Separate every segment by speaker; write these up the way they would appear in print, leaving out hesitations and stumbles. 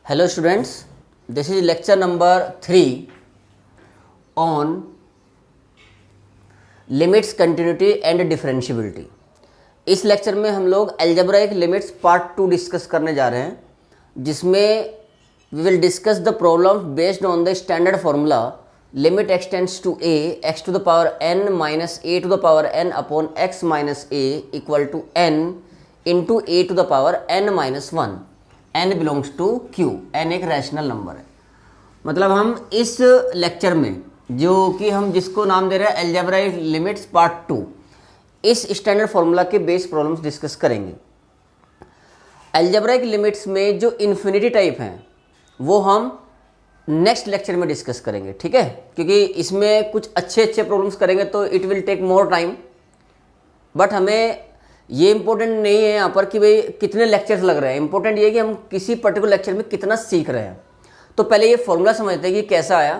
Speaker 1: Hello students, this is lecture number 3 on limits continuity and differentiability. इस lecture में हम लोग अलजेब्राइक लिमिट्स पार्ट 2 डिस्कस करने जा रहे हैं, जिसमें we will discuss the problem based on the standard formula limit x tends to a x to the power n minus a to the power n upon x minus a equal to n into a to the power n minus one. n belongs to q, n एक rational number है। मतलब हम इस lecture में जो कि हम जिसको नाम दे रहे हैं अलजेब्राइक लिमिट्स पार्ट 2, इस स्टैंडर्ड फॉर्मूला के बेस प्रॉब्लम्स डिस्कस करेंगे। अलजेब्राइक लिमिट्स में जो इन्फिनिटी टाइप हैं वो हम नेक्स्ट लेक्चर में डिस्कस करेंगे, ठीक है, क्योंकि इसमें कुछ अच्छे प्रॉब्लम्स करेंगे तो it will take more time. But हमें ये इंपॉर्टेंट नहीं है यहाँ पर कि भाई कितने लेक्चर्स लग रहे हैं, इंपॉर्टेंट ये है कि हम किसी पर्टिकुलर लेक्चर में कितना सीख रहे हैं। तो पहले ये फॉर्मूला समझते हैं कि कैसा आया।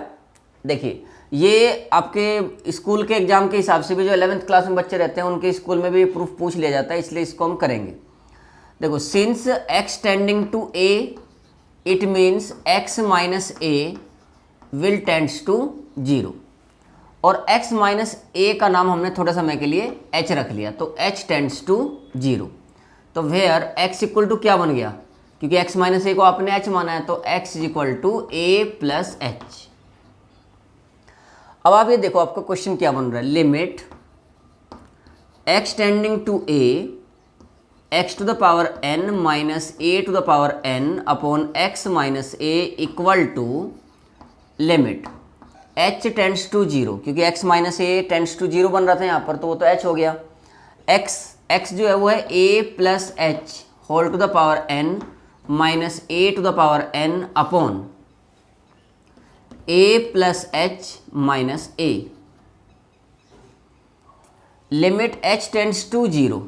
Speaker 1: देखिए, ये आपके स्कूल के एग्जाम के हिसाब से भी जो 11th क्लास में बच्चे रहते हैं उनके स्कूल में भी प्रूफ पूछ लिया जाता है, इसलिए इसको हम करेंगे। देखो, since x tending to a it means x minus a will tends to 0, और x माइनस ए का नाम हमने थोड़ा समय के लिए h रख लिया, तो h टेंड्स टू 0। तो वेयर x इक्वल टू क्या बन गया, क्योंकि x माइनस ए को आपने h माना है, तो x equal to a plus h। अब आप ये देखो, आपका क्वेश्चन क्या बन रहा है, limit x tending to a x to the power n minus a to the power n upon x minus a equal to limit h tends to 0, क्योंकि x minus a tends to 0 बन रहा था यहाँ पर, तो वो तो h हो गया। x जो है वो है a plus h whole to the power n minus a to the power n upon a plus h minus a। Limit h tends to 0,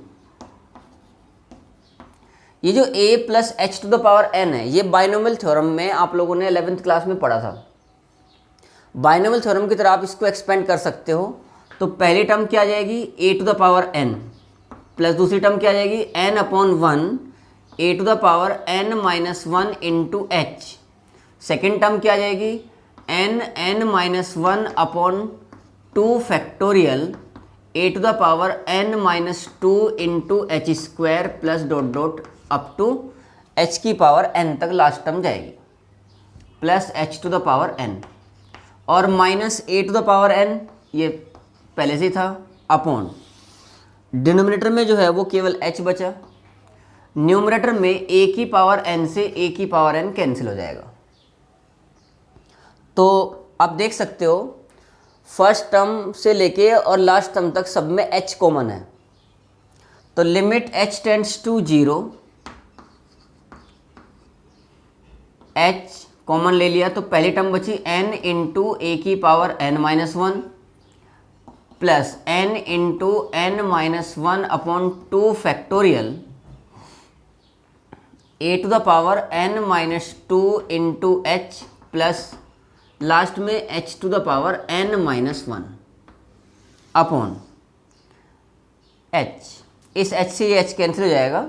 Speaker 1: ये जो a plus h to the power n है, ये binomial theorem में आप लोगों ने 11th class में पढ़ा था। बाइनोमियल थ्योरम की तरह आप इसको एक्सपेंड कर सकते हो। तो पहली टर्म क्या आ जाएगी, a to the power n, plus दूसरी टर्म क्या आ जाएगी, n upon 1 a to the power n minus 1 into h। Second term क्या आ जाएगी, n minus 1 upon 2 factorial a to the power n minus 2 into h square plus dot dot up to h की power n तक last term जाएगी, plus h to the power n, और minus a to the power n ये पहले से ही था, upon denominator में जो है वो केवल h बचा, न्यूमरेटर में a की पावर n से a की पावर n कैंसिल हो जाएगा। तो आप देख सकते हो फर्स्ट टर्म से लेके और लास्ट टर्म तक सब में h कॉमन है। तो limit h tends to 0, h common ले लिया, तो पहली टर्म बची n इंटू ए की power n minus 1 plus n into n minus 1 upon 2 factorial a to the power n minus 2 into h plus last में h to the power n minus 1 upon h। इस h से ये h cancel हो जाएगा।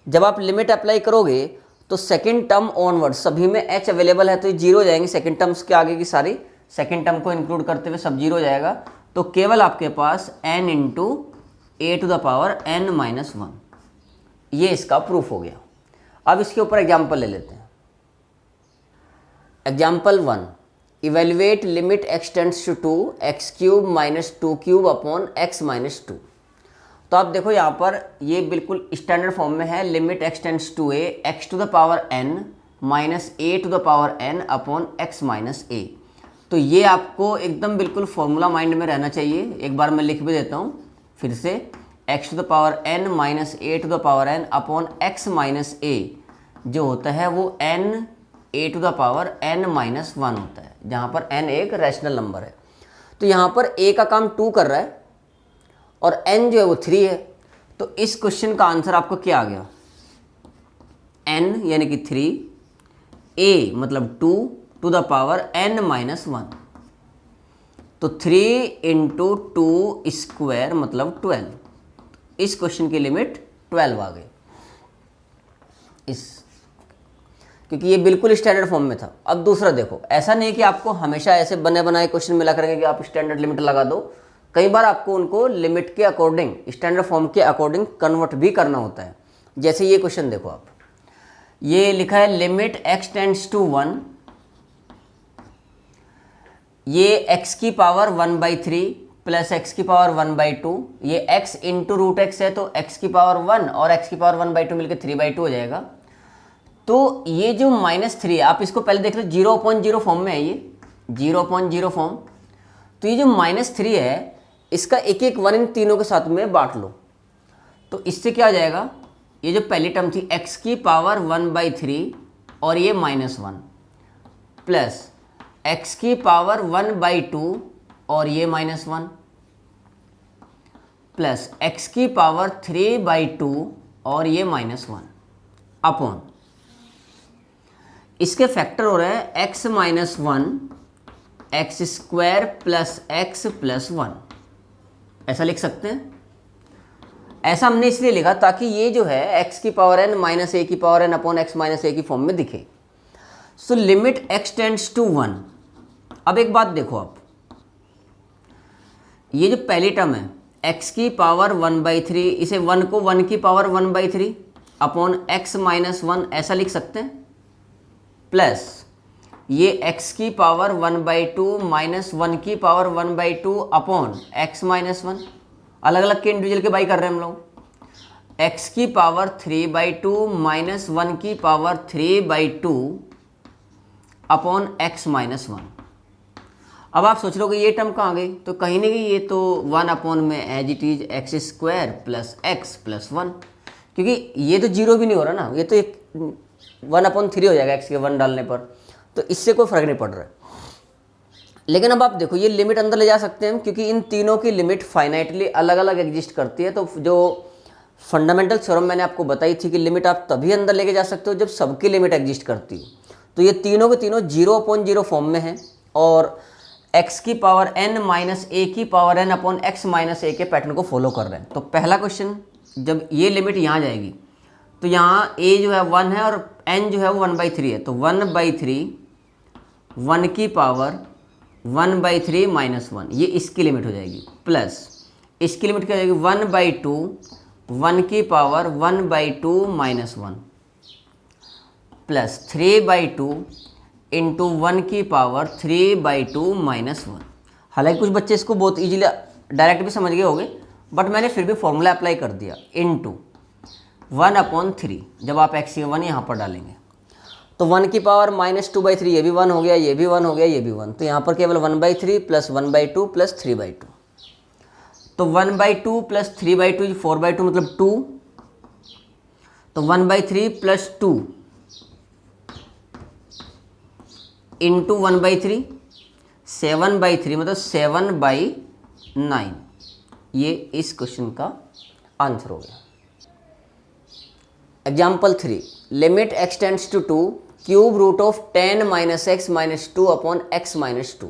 Speaker 1: जब आप limit apply करोगे तो सेकेंड टर्म ऑनवर्ड सभी में h अवेलेबल है, तो ये 0 हो जाएंगे। सेकेंड टर्म्स के आगे की सारी सेकेंड टर्म को इंक्लूड करते हुए सब 0 हो जाएगा। तो केवल आपके पास n into a to the power n minus 1, ये इसका प्रूफ हो गया। अब इसके ऊपर एग्जाम्पल ले लेते हैं। Example 1, evaluate limit x tends to 2 x cube minus 2 cube upon x minus 2। तो आप देखो यहाँ पर ये बिल्कुल स्टैंडर्ड फॉर्म में है, limit x tends to a x to the power n minus a to the power n upon x minus a। तो ये आपको एकदम बिल्कुल फॉर्मूला माइंड में रहना चाहिए। एक बार मैं लिख भी देता हूँ फिर से, x to the power n minus a to the power n upon x minus a जो होता है वो n a to the power n minus 1 होता है, जहाँ पर n एक रैशनल नंबर है। तो यहाँ पर a का काम 2 कर रहा है और n जो है वो 3 है। तो इस क्वेश्चन का आंसर आपको क्या आ गया, n यानी कि 3, a मतलब 2 to the power n minus 1। तो 3 इंटू 2 स्क्वायर मतलब 12। इस क्वेश्चन की लिमिट 12 आ गई। इस क्योंकि ये बिल्कुल स्टैंडर्ड फॉर्म में था। अब दूसरा देखो, ऐसा नहीं कि आपको हमेशा ऐसे बने बनाए क्वेश्चन मिला करेंगे कि आप स्टैंडर्ड लिमिट लगा दो। कई बार आपको उनको लिमिट के अकॉर्डिंग, स्टैंडर्ड फॉर्म के अकॉर्डिंग कन्वर्ट भी करना होता है। जैसे ये क्वेश्चन देखो आप, ये लिखा है लिमिट x टेंड्स टू 1, ये x की पावर 1/3 प्लस x की पावर 1/2, ये x इंटू रूट एक्स है तो x की पावर 1 और x की पावर 1/2 मिलकर 3/2 हो जाएगा। तो ये जो -3 आप इसको पहले देख लो, 0/0 फॉर्म में है, ये 0/0 फॉर्म। तो ये जो -3 है इसका एक एक 1 इन तीनों के साथ में बांट लो, तो इससे क्या हो जाएगा, ये जो पहली टर्म थी x की पावर 1/3 और ये -1 प्लस x की पावर 1/2 और ये -1 प्लस x की पावर 3/2 और ये -1 अपॉन, इसके फैक्टर हो रहे हैं x -1 x² plus x plus 1, ऐसा लिख सकते हैं। ऐसा हमने इसलिए लिखा ताकि ये जो है x की पावर n माइनस a की power n upon x minus a की फॉर्म में दिखे। So limit x tends to 1। अब एक बात देखो आप, ये जो पहली टर्म है x की पावर 1/3, इसे 1 को 1 की पावर 1/3 अपॉन x माइनस 1 ऐसा लिख सकते हैं, प्लस ये x की पावर 1/2 माइनस 1 की पावर 1/2 अपॉन x माइनस 1, अलग अलग के इंडिविजुअल के बाई कर रहे हैं हम लोग, x की पावर 3/2 माइनस 1 की पावर 3/2 अपॉन x माइनस 1। अब आप सोच लोगे ये टर्म कहाँ गई, तो कहीं नहीं गई, ये तो 1 अपॉन में as it is x² plus x plus 1, क्योंकि ये तो 0 भी नहीं हो रहा ना, ये तो एक 1/3 हो जाएगा x के 1 डालने पर, तो इससे कोई फर्क नहीं पड़ रहा है। लेकिन अब आप देखो ये लिमिट अंदर ले जा सकते हैं हम, क्योंकि इन तीनों की लिमिट फाइनाइटली अलग अलग एग्जिस्ट करती है। तो जो फंडामेंटल थ्योरम मैंने आपको बताई थी कि लिमिट आप तभी अंदर लेके जा सकते हो जब सबकी लिमिट एग्जिस्ट करती हो। तो ये तीनों के तीनों 0/0 फॉर्म में है और x की पावर n माइनस a की power n upon x minus a के पैटर्न को फॉलो कर रहे हैं। तो पहला क्वेश्चन, जब ये लिमिट यहाँ जाएगी तो यहाँ a जो है 1 है और n जो है वो 1/3 है, तो 1/3 1 की पावर 1/3 माइनस 1, ये इसकी लिमिट हो जाएगी, प्लस इसकी लिमिट क्या हो जाएगी 1/2 1 की पावर 1/2 माइनस 1 प्लस 3/2 इंटू 1 की पावर 3/2 माइनस 1। हालांकि कुछ बच्चे इसको बहुत इजीली डायरेक्ट भी समझ गए होंगे, बट मैंने फिर भी फॉर्मूला अप्लाई कर दिया, इंटू 1/3, जब आप x की 1 यहाँ पर डालेंगे तो 1 की पावर -2/3, ये भी 1 हो गया, ये भी 1 हो गया, ये भी 1, तो यहाँ पर केवल 1/3 प्लस 1/2 प्लस 3/2, तो 1/2 प्लस 3/2 4/2 मतलब 2, तो 1/3 प्लस 2 इंटू 1/3 7/3 मतलब 7/9, ये इस क्वेश्चन का आंसर हो गया। Example 3, limit x tends to 2 cube root of 10 minus x minus 2 upon x minus 2।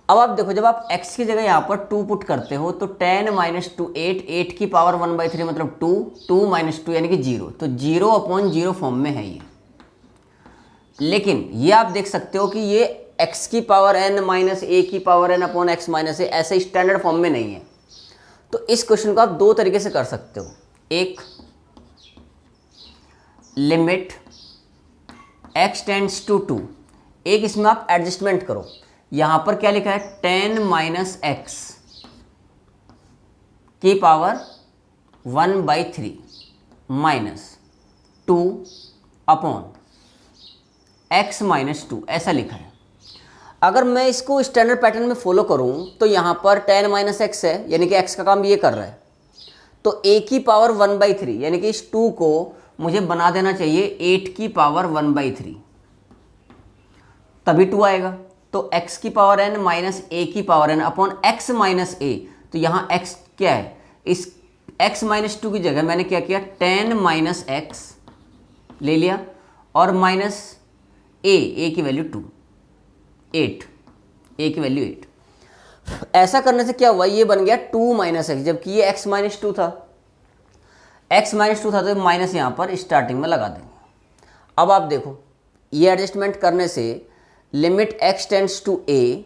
Speaker 1: अब आप देखो, जब आप x की जगह यहाँ पर 2 पुट करते हो तो 10 माइनस 2 8, 8 की पावर 1/3 मतलब 2, 2 माइनस 2 यानी कि 0, तो 0/0 फॉर्म में है ये। लेकिन ये आप देख सकते हो कि ये x की पावर n माइनस a की power n upon x minus a ऐसे स्टैंडर्ड फॉर्म में नहीं है। तो इस क्वेश्चन को आप दो तरीके से कर सकते हो, एक लिमिट x टेंड्स टू 2, एक इसमें आप एडजस्टमेंट करो, यहां पर क्या लिखा है 10 माइनस x की power 1/3 minus 2 upon x minus 2 ऐसा लिखा है। अगर मैं इसको स्टैंडर्ड पैटर्न में फॉलो करूं तो यहां पर 10 माइनस x है, यानी कि x का काम ये कर रहा है, तो a की पावर 1/3 यानी कि इस 2 को मुझे बना देना चाहिए 8 की पावर 1/3, तभी 2 आएगा। तो x की पावर n माइनस a की power n upon x minus a, तो यहाँ x क्या है, इस x माइनस 2 की जगह मैंने क्या किया 10 माइनस x ले लिया और माइनस a की वैल्यू 2, 8, a की वैल्यू 8। ऐसा करने से क्या हुआ, ये बन गया 2 माइनस एक्स, जबकि ये x माइनस 2 था, x माइनस 2 था तो माइनस यहाँ पर स्टार्टिंग में लगा देंगे। अब आप देखो ये एडजस्टमेंट करने से limit x tends to a,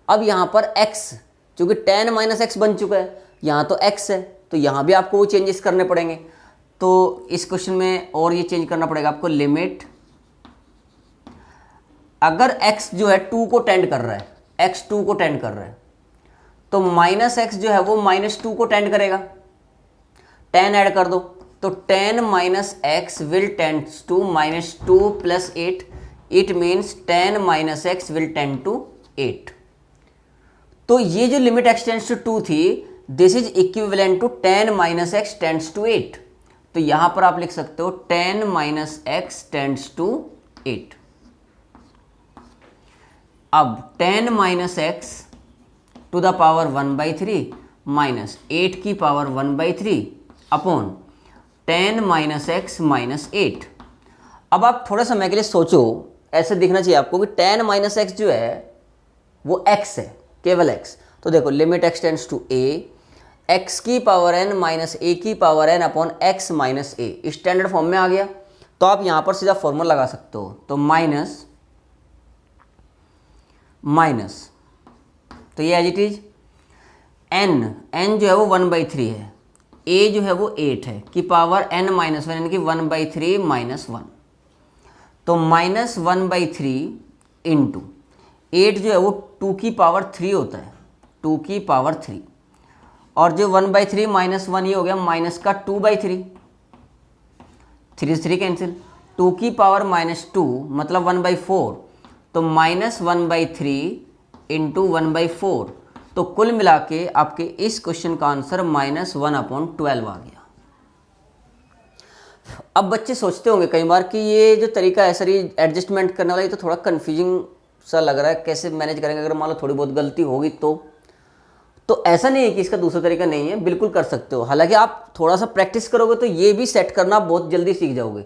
Speaker 1: अब यहाँ पर x चूंकि tan माइनस एक्स बन चुका है, यहाँ तो x है तो यहाँ भी आपको वो चेंजेस करने पड़ेंगे। तो इस क्वेश्चन में और ये चेंज करना पड़ेगा आपको, लिमिट अगर x जो है 2 को टेंड कर रहा है, x 2 को टेंड कर रहा है तो माइनस एक्स जो है वो -2 को टेंड करेगा, tan ऐड कर दो तो tan minus x will tends to -2 + 8, it means tan minus x will tend to 8। तो ये जो लिमिट x टेंड्स टू 2 थी, this is equivalent to tan minus x tends to 8। तो यहां पर आप लिख सकते हो tan minus x tends to 8। अब tan minus x to the power 1/3 minus 8 की power 1/3 upon tan minus x minus 8। अब आप थोड़ा समय के लिए सोचो, ऐसे दिखना चाहिए आपको कि tan माइनस एक्स जो है वो x है, केवल x। तो देखो limit x tends to a, x की पावर n माइनस a की power n upon x minus a standard form में आ गया। तो आप यहां पर सीधा फॉर्मूला लगा सकते हो, तो माइनस तो ये एज इट इज n जो है वो 1/3 है, a जो है वो 8 है की पावर n माइनस 1 यानी कि 1/3 माइनस 1। तो -1/3 इंटू 8 जो है वो 2 की पावर 3 होता है, 2 की पावर 3, और जो 1/3 माइनस 1 ये हो गया माइनस का 2/3, 3 से 3 कैंसिल, 2 की पावर -2 मतलब 1/4, तो -1/3 इंटू 1/4। तो कुल मिला के आपके इस क्वेश्चन का आंसर -1/12 आ गया। अब बच्चे सोचते होंगे कई बार कि ये जो तरीका है सर ये एडजस्टमेंट करने वाला, ये तो थोड़ा कन्फ्यूजिंग सा लग रहा है, कैसे मैनेज करेंगे अगर मान लो थोड़ी बहुत गलती होगी तो ऐसा नहीं है कि इसका दूसरा तरीका नहीं है, बिल्कुल कर सकते हो। हालांकि आप थोड़ा सा प्रैक्टिस करोगे तो ये भी सेट करना बहुत जल्दी सीख जाओगे,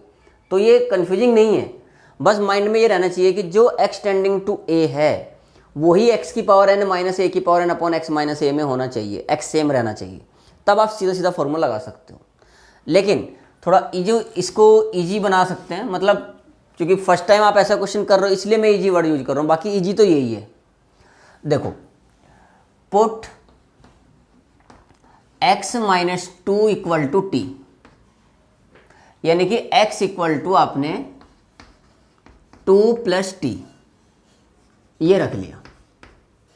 Speaker 1: तो ये कन्फ्यूजिंग नहीं है। बस माइंड में ये रहना चाहिए कि जो x टेंडिंग टू a है वही x की पावर n माइनस a की power n upon x minus a में होना चाहिए, x सेम रहना चाहिए, तब आप सीधा सीधा फॉर्मूला लगा सकते हो। लेकिन थोड़ा इसको ईजी बना सकते हैं, मतलब क्योंकि फर्स्ट टाइम आप ऐसा क्वेश्चन कर रहे हो इसलिए मैं ईजी वर्ड यूज कर रहा हूँ, बाकी ईजी तो यही है। देखो put x minus 2 equal to t, यानी कि x इक्वल टू आपने 2 + t ये रख लिया,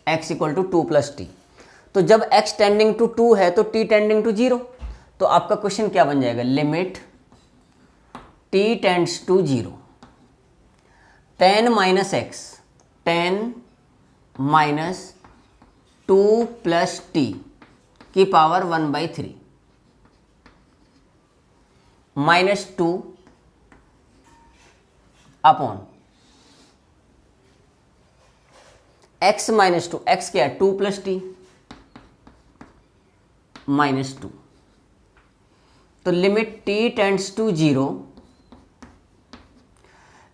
Speaker 1: x इक्वल टू 2 + t। तो जब x टेंडिंग टू 2 है तो t टेंडिंग टू 0, तो आपका क्वेश्चन क्या बन जाएगा, limit t tends to 0, tan minus x, tan minus 2 + t की power 1/3 -2 upon x minus 2, x क्या है 2 + t -2। तो लिमिट t टेंड्स टू 0,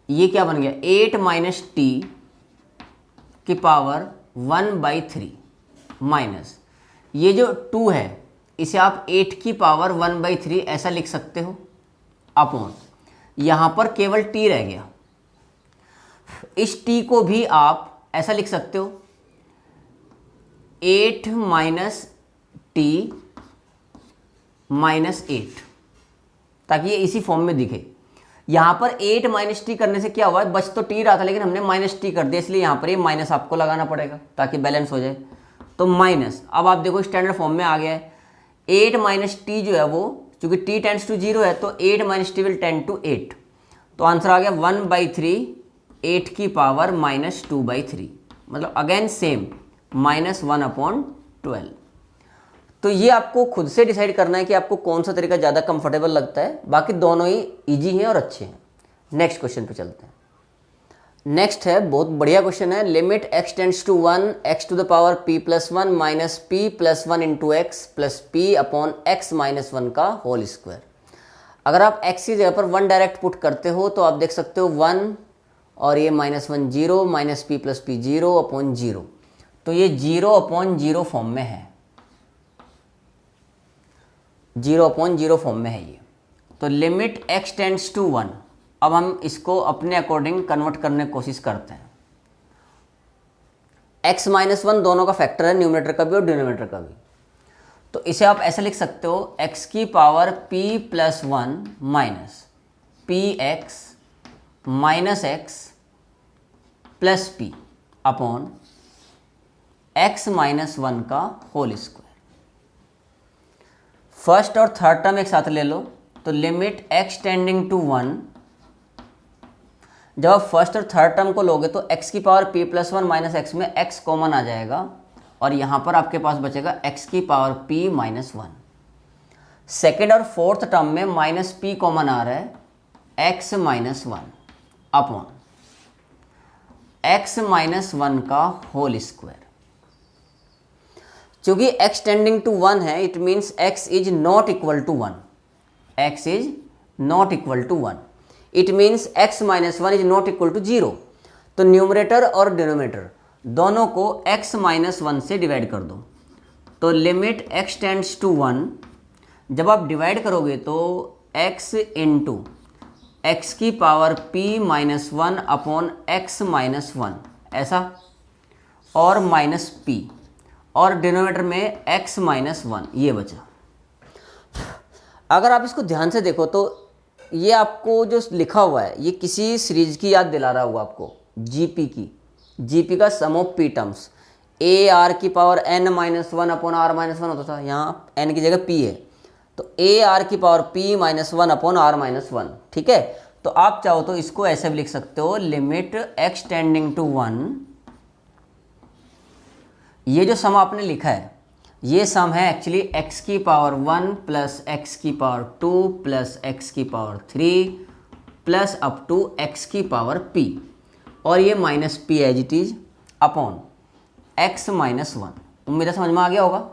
Speaker 1: ये क्या बन गया 8 - t की पावर 1/3 माइनस ये जो 2 है इसे आप 8 की पावर 1/3 ऐसा लिख सकते हो, अपॉन यहां पर केवल t रह गया, इस t को भी आप ऐसा लिख सकते हो 8 - t -8, ताकि ये इसी फॉर्म में दिखे। यहां पर 8 - t करने से क्या हुआ, बच तो t रहा था लेकिन हमने -t कर दिया, इसलिए यहां पर ये माइनस आपको लगाना पड़ेगा ताकि बैलेंस हो जाए। तो माइनस, अब आप देखो स्टैंडर्ड फॉर्म में आ गया है, 8 - t जो है वो चूंकि t टेंड्स टू 0 है तो 8 - t विल टेंड टू 8, तो आंसर आ गया 1/3 8 की पावर -2/3, मतलब अगेन सेम -1/12। तो ये आपको खुद से डिसाइड करना है कि आपको कौन सा तरीका ज़्यादा कंफर्टेबल लगता है, बाकी दोनों ही इजी हैं और अच्छे हैं। नेक्स्ट क्वेश्चन पे चलते हैं। नेक्स्ट है बहुत बढ़िया क्वेश्चन है, limit x tends to 1 x to the power p + 1 minus p + 1 into x plus p upon x minus 1 का होल स्क्वायर। अगर आप x की जगह पर 1 डायरेक्ट पुट करते हो तो आप देख सकते हो 1 और ये -1 0 माइनस p + p 0 अपॉन 0, तो ये 0/0 फॉर्म में है, 0/0 फॉर्म में है ये। तो लिमिट x टेंड्स टू 1, अब हम इसको अपने अकॉर्डिंग कन्वर्ट करने की कोशिश करते हैं। x माइनस वन दोनों का फैक्टर है, न्यूमरेटर का भी और डिनोमिनेटर का भी। तो इसे आप ऐसे लिख सकते हो x की power p plus one minus p x minus x plus p upon x minus one का होल स्क्वायर। फर्स्ट और थर्ड टर्म एक साथ ले लो, तो limit x tending to one, जब आप फर्स्ट और थर्ड टर्म को लोगे तो x की power p plus one minus x में x कॉमन आ जाएगा और यहाँ पर आपके पास बचेगा x की power p minus one. Second और फोर्थ टर्म में माइनस p कॉमन आ रहा है x minus one upon x minus one का होल स्क्वायर। चूंकि x टेंडिंग टू वन है, it means x is not equal to one, x is not equal to one, it means x minus one is not equal to zero. तो numerator और denominator दोनों को x minus one से divide कर दो, तो limit x tends to one, जब आप डिवाइड करोगे तो x इंटू एक्स की power p minus one upon x minus one ऐसा, और माइनस p, और डिनोमिनेटर में x माइनस वन ये बचा। अगर आप इसको ध्यान से देखो तो ये आपको जो लिखा हुआ है ये किसी सीरीज की याद दिला रहा होगा आपको, जीपी की, जीपी का sum of p terms. A r की power n minus one upon r minus one होता था, यहाँ एन की जगह पी है, तो ए आर की power p minus one upon r minus one. ठीक है, तो आप चाहो तो इसको ऐसे भी लिख सकते हो, limit x tending to one, ये जो सम आपने लिखा है ये सम है एक्चुअली x की पावर वन प्लस एक्स की पावर टू प्लस एक्स की power three plus up to x की पावर p, और ये minus p as it is upon x minus one. उम्मीद है समझ में आ गया होगा।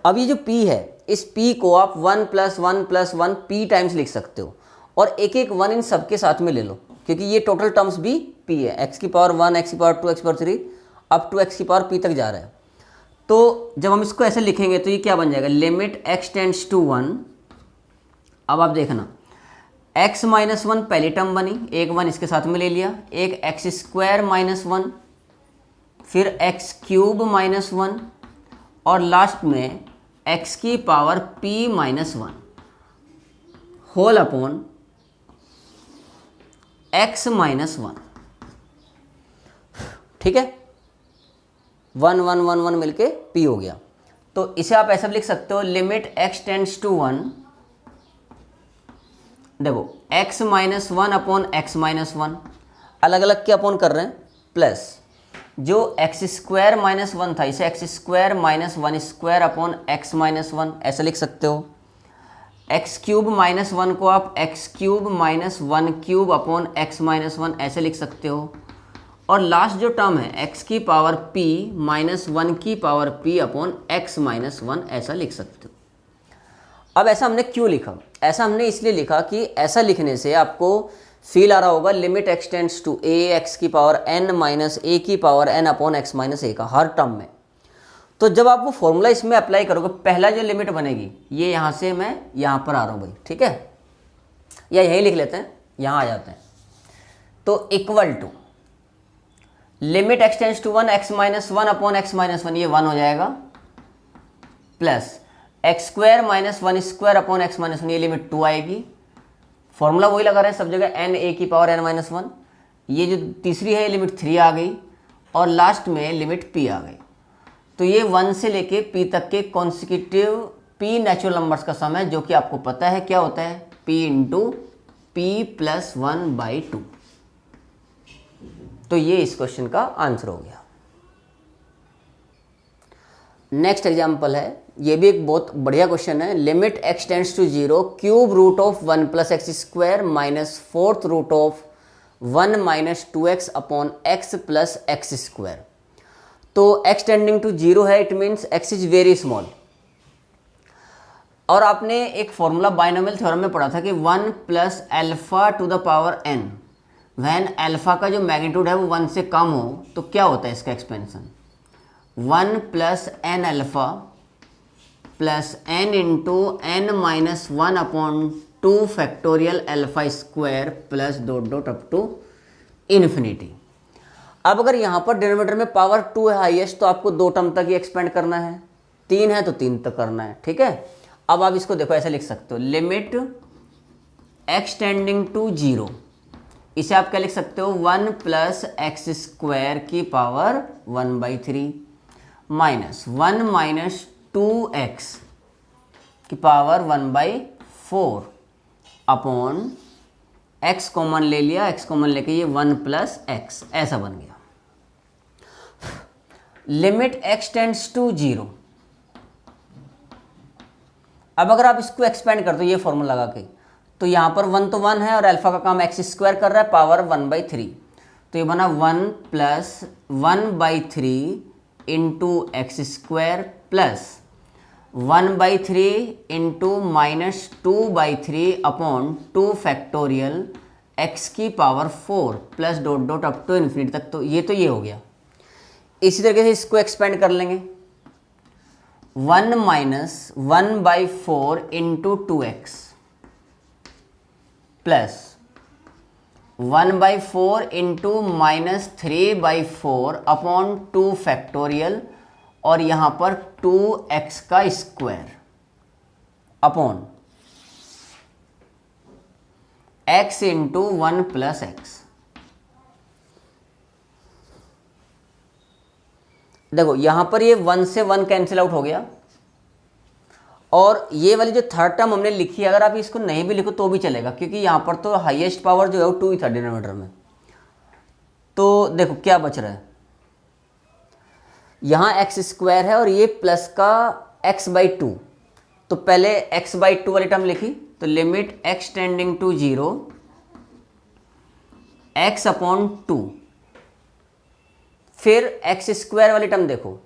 Speaker 1: अब ये जो p है, इस p को आप one plus one p times लिख सकते हो, और एक एक वन इन सबके साथ में ले लो, क्योंकि ये टोटल टर्म्स भी p है, x की पावर वन, x की पावर टू, x की power three up to x की पावर p तक जा रहा है। तो जब हम इसको ऐसे लिखेंगे तो ये क्या बन जाएगा, limit x tends to one. अब आप देखना x माइनस वन पहली टर्म बनी, एक वन इसके साथ में ले लिया, एक एक्स स्क्वायर माइनस वन, फिर एक्स क्यूब माइनस वन, और लास्ट में x की power p minus one whole upon x minus one. ठीक है, वन वन वन वन मिलके p हो गया। तो इसे आप ऐसा भी लिख सकते हो, limit x tends to one, देखो x minus one upon x minus one, अलग अलग के अपॉन कर रहे हैं, प्लस जो एक्स स्क्वायर माइनस वन था इसे x square minus one square upon x minus one ऐसा लिख सकते हो। एक्स क्यूब माइनस वन को आप x cube minus one cube upon x minus one ऐसे लिख सकते हो, और लास्ट जो टर्म है x की पावर p माइनस वन की power p upon x minus one ऐसा लिख सकते हो। अब ऐसा हमने क्यों लिखा, ऐसा हमने इसलिए लिखा कि ऐसा लिखने से आपको फील आ रहा होगा limit x tends to a x की पावर n माइनस a की power n upon x minus a का हर टर्म में। तो जब आप वो फॉर्मूला इसमें अप्लाई करोगे, पहला जो लिमिट बनेगी ये यहाँ से मैं यहाँ पर आ रहा हूँ भाई, ठीक है, या यही लिख लेते हैं, यहाँ आ जाते हैं। तो equal to limit x tends to one x minus one upon x minus one, ये वन हो जाएगा, plus x square minus one square upon x minus one, ये लिमिट टू आएगी। फॉर्मूला वही लगा रहे हैं सब जगह, एन ए की पावर एन माइनस वन, ये जो तीसरी है लिमिट थ्री आ गई, और लास्ट में लिमिट p आ गई। तो ये वन से लेके p तक के कॉन्सिक्यूटिव p नेचुरल नंबर्स का सम है, जो कि आपको पता है क्या होता है, p into p plus one by two. तो ये इस क्वेश्चन का आंसर हो गया। नेक्स्ट एग्जांपल है, ये भी एक बहुत बढ़िया क्वेश्चन है, limit x tends to zero cube root of one plus x square minus fourth root of one minus two x upon x plus x square. तो x टेंडिंग टू जीरो है, it means x is very small. और आपने एक formula binomial theorem में पढ़ा था कि one plus alpha to the power n, when alpha का जो मैग्नीट्यूड है वो वन से कम हो तो क्या होता है इसका expansion, one plus n alpha plus n into n minus one upon 2 factorial alpha square plus dot dot up to infinity. अब अगर यहाँ पर डिनोमिनेटर में पावर 2 है हाईएस्ट, तो आपको 2 टर्म तक ही एक्सपेंड करना है, 3 है तो 3 तक करना है, ठीक है। अब आप इसको देखो ऐसे लिख सकते हो, लिमिट एक्स टेंडिंग टू 0, इसे आप क्या लिख सकते हो, 1 प्लस एक्स स्क्वायर की पावर 1/3 माइनस 1 माइनस 2x की पावर 1/4 अपॉन x कॉमन ले लिया, x कॉमन लेके ये 1 प्लस एक्स ऐसा बन गया। लिमिट x टेंड्स टू 0, अब अगर आप इसको एक्सपेंड कर दो ये फॉर्मूला लगा के, तो यहाँ पर 1 तो 1 है और अल्फा का काम एक्स स्क्वायर कर रहा है, पावर 1/3, तो ये बना 1 plus 1/3 into x square plus 1/3 into minus 2/3 upon 2 factorial x की power 4 plus dot dot up to infinity तक, तो ये हो गया। इसी तरीके से इसको एक्सपेंड कर लेंगे, 1 minus 1/4 into 2x plus 1/4 into minus 3/4 upon 2 factorial और यहाँ पर 2x का square upon x into 1 plus x. देखो यहां पर ये 1 से 1 कैंसिल आउट हो गया, और ये वाली जो थर्ड टर्म हमने लिखी है, अगर आप इसको नहीं भी लिखो तो भी चलेगा, क्योंकि यहां पर तो हाईएस्ट पावर जो है वो 2 ही था डिनोमिनेटर में। तो देखो क्या बच रहा है, यहां एक्स स्क्वायर है और ये प्लस का x/2, तो पहले x/2 वाली टर्म लिखी, तो limit x tending to 0 x upon 2, फिर एक्स स्क्वायर वाली टर्म देखो,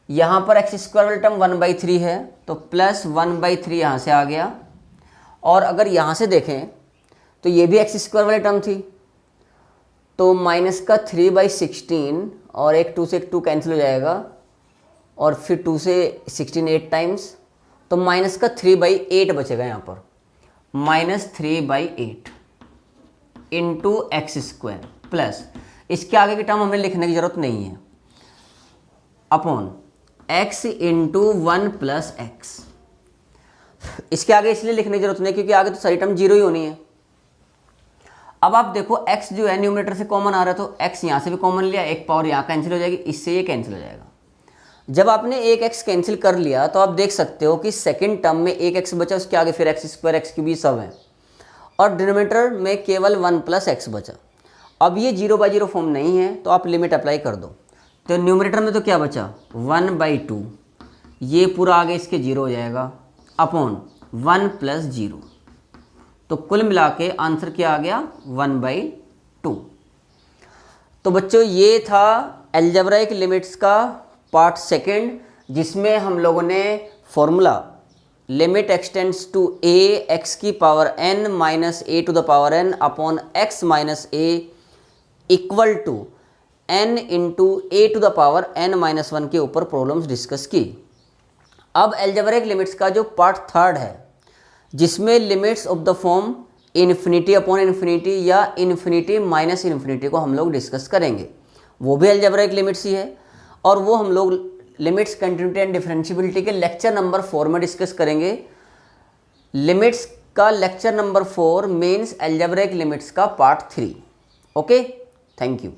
Speaker 1: यहां पर एक्स स्क्वायर वाली टर्म 1/3 है, तो प्लस 1/3 यहां से आ गया, और अगर यहां से देखें तो ये भी एक्स स्क्वायर वाली टर्म थी, तो माइनस का 3/16 और एक 2 से एक 2 कैंसिल हो जाएगा, और फिर 2 से 16 8 टाइम्स, तो माइनस का 3/8 बचेगा यहाँ पर, minus 3/8 into x square plus, इसके आगे की टर्म हमें लिखने की जरूरत नहीं है, upon x into 1 plus x. इसके आगे इसलिए लिखने की जरूरत नहीं क्योंकि आगे तो सारी टर्म 0 ही होनी है। अब आप देखो x जो है न्यूमरेटर से कॉमन आ रहा है, तो x यहाँ से भी कॉमन लिया, एक पावर यहाँ कैंसिल हो जाएगी, इससे ये कैंसिल हो जाएगा। जब आपने एक x कैंसिल कर लिया तो आप देख सकते हो कि सेकंड टर्म में एक x बचा, उसके आगे फिर एक्स स्क्वायर एक्स क्यूब सब है, और डिनोमिनेटर में केवल 1 प्लस एक्स बचा। अब ये 0/0 फॉर्म नहीं है, तो आप लिमिट अप्लाई कर दो, तो न्यूमरेटर में तो क्या बचा 1/2, ये पूरा आगे इसके 0 हो जाएगा, अपॉन 1 प्लस 0, तो कुल मिला के आंसर क्या आ गया 1/2। तो बच्चों ये था अलजेब्राइक लिमिट्स का पार्ट सेकंड, जिसमें हम लोगों ने formula limit x tends to a x की power n minus a to the power n upon x minus a equal to n into a to the power n minus 1 के ऊपर problems discuss की। अब algebraic limits का जो part third है, जिसमें limits of the form infinity upon infinity या infinity minus infinity को हम लोग डिस्कस करेंगे। वो भी अलजेब्राइक लिमिट्स ही है, और वो हम लोग लिमिट्स कंटिन्यूटी एंड डिफरेंशियबिलिटी के लेक्चर नंबर 4 में डिस्कस करेंगे। लिमिट्स का lecture number 4 means algebraic limits का पार्ट 3। Okay, thank you.